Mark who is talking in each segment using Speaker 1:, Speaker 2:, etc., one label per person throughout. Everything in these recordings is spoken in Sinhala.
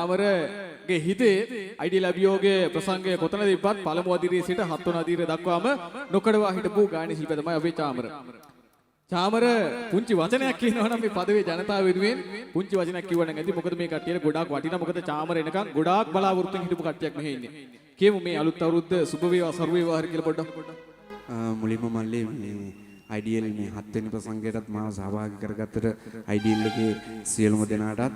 Speaker 1: චාමරගේ හිතේ අයිඩියල් අභියෝගයේ ප්‍රසංගය කොතනද ඉපත් පළමු අදිරියේ සිට 7 වන අදිරිය දක්වාම නොකඩවා හිටපු ගායන ශිල්පියා තමයි අපේ චාමර. චාමර පුංචි වචනයක් කියනවා නම් මේ පදවේ ජනතාව වෙනුවෙන් පුංචි වචනයක් කිව්වනම් ඇති. මොකද මේ කට්ටියට ගොඩාක් වටිනා. මොකද චාමර එනකන් ගොඩාක් බලාපොරොත්තුෙන් හිටපු කට්ටියක් මෙහෙ ඉන්නේ. කියමු මේ අලුත් අවුරුද්ද සුබ වේවා සර්ව වේවා හරි කියලා පොඩ්ඩක්.
Speaker 2: මුලින්ම මල්ලේ මේ අයිඩියල් මේ 7 වෙනි ප්‍රසංගයටත් මාව සහභාගී කරගත්තට අයිඩියල් එකේ සියලුම දෙනාටත්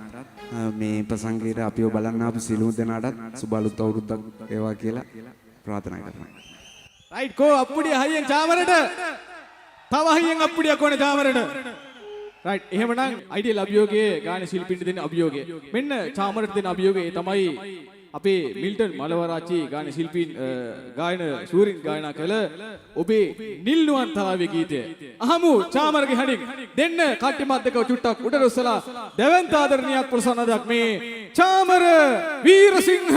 Speaker 2: මේ ප්‍රසංගයට අපිව බලන්න ආපු සියලුම දෙනාටත් සුබ අලුත් අවුරුද්දක් වේවා කියලා ප්‍රාර්ථනා කරනවා.
Speaker 1: රයිට් කෝ අප්පුඩිය හයියෙන් චාමරට. තව හයියෙන් අප්පුඩියක් ඕනේ චාමරට. රයිට් එහෙමනම් අයිඩියල් අභියෝගයේ ගායන ශිල්පීන්ට දෙන අභියෝගය. මෙන්න චාමරට දෙන අභියෝගය තමයි අපේ මිල්ටන් මලවරාච්චි ගායන ශිල්පීන් ගායන ශූරින් ගායනා කළ ඔබේ නිල්නුවන් තලාවේ ගීතය. අහමු චාමරගේ හඬින් දෙන්න කට්ටි මැද්දක චුට්ටක් උඩට උස්සලා දැවැන්ත ආදරණීයක් ප්‍රසන්නදක් මේ චාමර වීරසිංහ.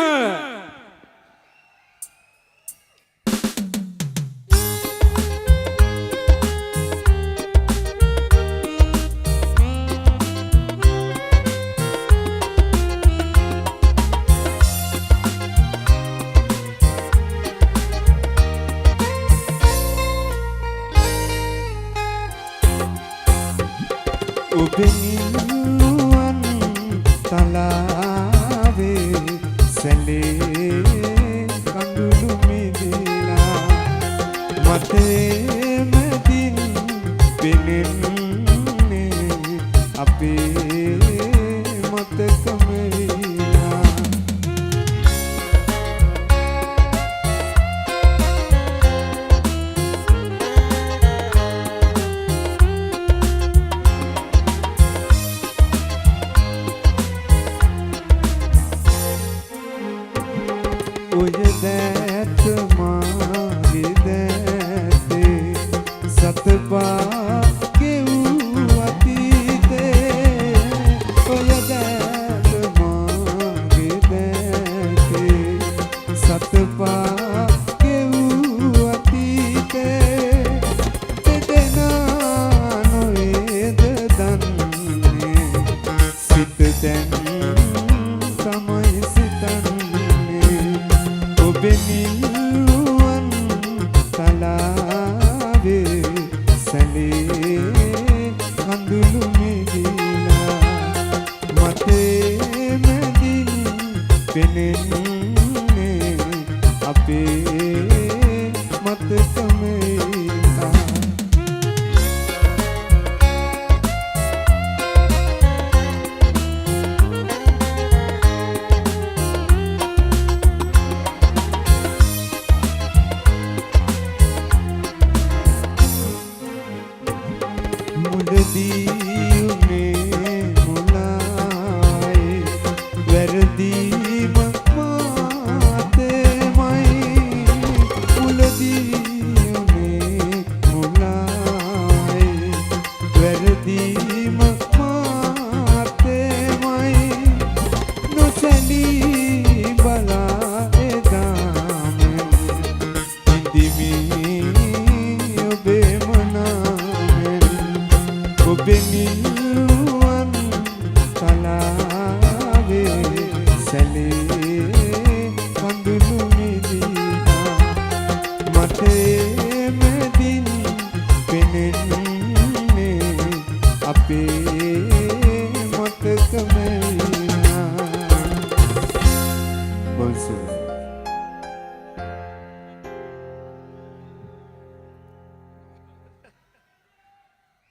Speaker 3: ඔබෙනුවන් තලාවේ සැලේ කඳුළු මිදිලා මතේ මැදින් පෙනෙන්නේ අපේ මතකමෙලා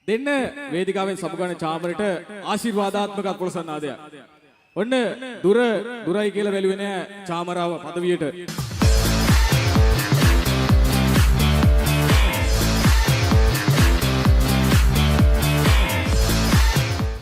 Speaker 1: දෙන්න වේදිකාවෙන් සමුගන්න චාමරට ආශිර්වාදාත්මක අත්පොලසන්නාදයක්. ඔන්න දුරයි කියලා වැළුවේ නෑ චාමරාව පදවියට.